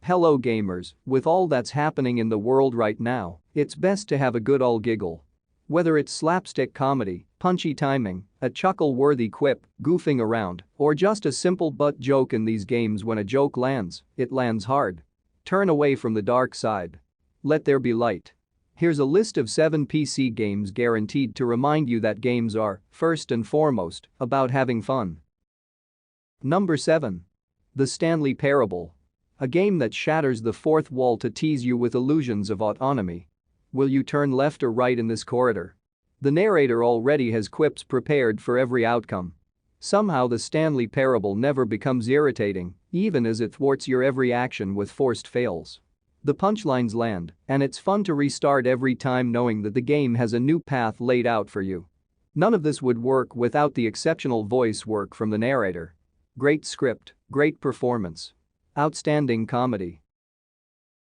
Hello gamers, with all that's happening in the world right now, it's best to have a good ol' giggle. Whether it's slapstick comedy, punchy timing, a chuckle-worthy quip, goofing around, or just a simple butt joke in these games, when a joke lands, it lands hard. Turn away from the dark side. Let there be light. Here's a list of 7 PC games guaranteed to remind you that games are, first and foremost, about having fun. Number 7. The Stanley Parable. A game that shatters the fourth wall to tease you with illusions of autonomy. Will you turn left or right in this corridor? The narrator already has quips prepared for every outcome. Somehow the Stanley Parable never becomes irritating, even as it thwarts your every action with forced fails. The punchlines land, and it's fun to restart every time knowing that the game has a new path laid out for you. None of this would work without the exceptional voice work from the narrator. Great script, great performance. Outstanding comedy.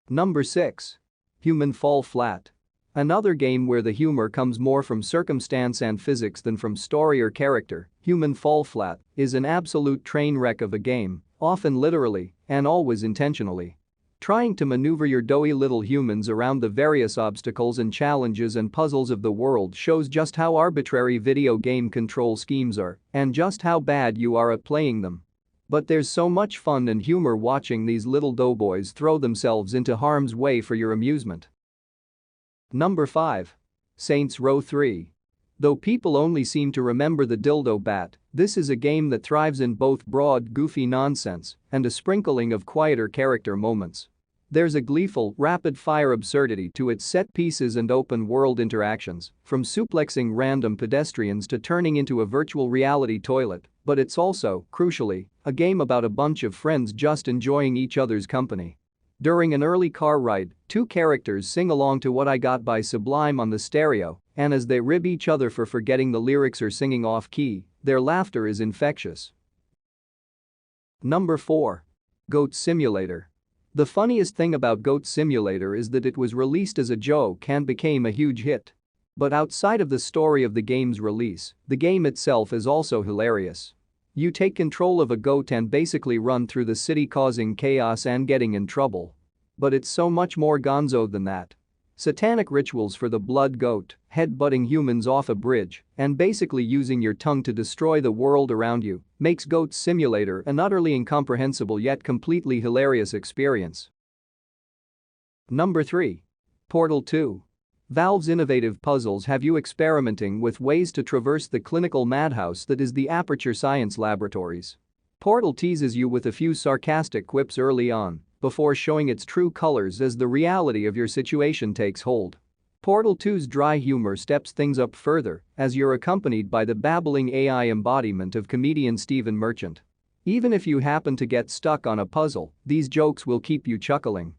Number 6. Human Fall Flat. Another game where the humor comes more from circumstance and physics than from story or character. Human Fall Flat is an absolute train wreck of a game, often literally and always intentionally. Trying to maneuver your doughy little humans around the various obstacles and challenges and puzzles of the world shows just how arbitrary video game control schemes are and just how bad you are at playing them. But there's so much fun and humor watching these little doughboys throw themselves into harm's way for your amusement. Number 5. Saints Row 3. Though people only seem to remember the dildo bat, this is a game that thrives in both broad, goofy nonsense and a sprinkling of quieter character moments. There's a gleeful, rapid-fire absurdity to its set pieces and open-world interactions, from suplexing random pedestrians to turning into a virtual reality toilet, but it's also, crucially, a game about a bunch of friends just enjoying each other's company. During an early car ride, 2 characters sing along to What I Got by Sublime on the stereo, and as they rib each other for forgetting the lyrics or singing off-key, their laughter is infectious. Number 4. Goat Simulator. The funniest thing about Goat Simulator is that it was released as a joke and became a huge hit. But outside of the story of the game's release, the game itself is also hilarious. You take control of a goat and basically run through the city causing chaos and getting in trouble. But it's so much more gonzo than that. Satanic rituals for the blood goat, head-butting humans off a bridge, and basically using your tongue to destroy the world around you makes Goat Simulator an utterly incomprehensible yet completely hilarious experience. Number 3. Portal 2. Valve's innovative puzzles have you experimenting with ways to traverse the clinical madhouse that is the Aperture Science Laboratories. Portal teases you with a few sarcastic quips early on, before showing its true colors as the reality of your situation takes hold. Portal 2's dry humor steps things up further as you're accompanied by the babbling AI embodiment of comedian Stephen Merchant. Even if you happen to get stuck on a puzzle, these jokes will keep you chuckling.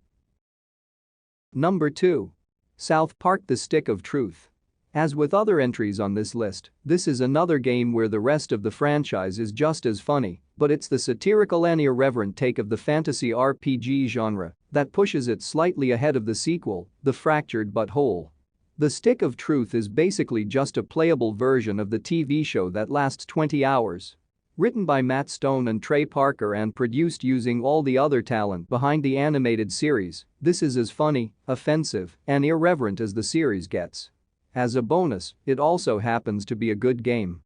Number 2. South Park: The Stick of Truth. As with other entries on this list, this is another game where the rest of the franchise is just as funny, but it's the satirical and irreverent take of the fantasy RPG genre that pushes it slightly ahead of the sequel, The Fractured But Whole. The Stick of Truth is basically just a playable version of the TV show that lasts 20 hours. Written by Matt Stone and Trey Parker and produced using all the other talent behind the animated series, this is as funny, offensive, and irreverent as the series gets. As a bonus, it also happens to be a good game.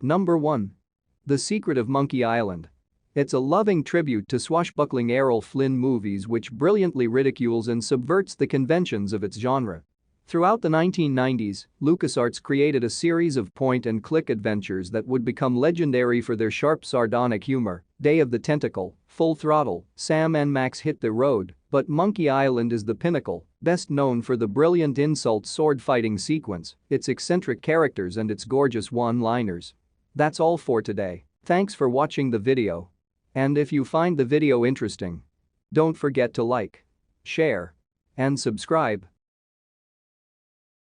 Number 1. The Secret of Monkey Island. It's a loving tribute to swashbuckling Errol Flynn movies which brilliantly ridicules and subverts the conventions of its genre. Throughout the 1990s, LucasArts created a series of point-and-click adventures that would become legendary for their sharp sardonic humor. Day of the Tentacle, Full Throttle, Sam and Max Hit the Road, but Monkey Island is the pinnacle, best known for the brilliant insult sword-fighting sequence, its eccentric characters and its gorgeous one-liners. That's all for today. Thanks for watching the video. And if you find the video interesting, don't forget to like, share, and subscribe.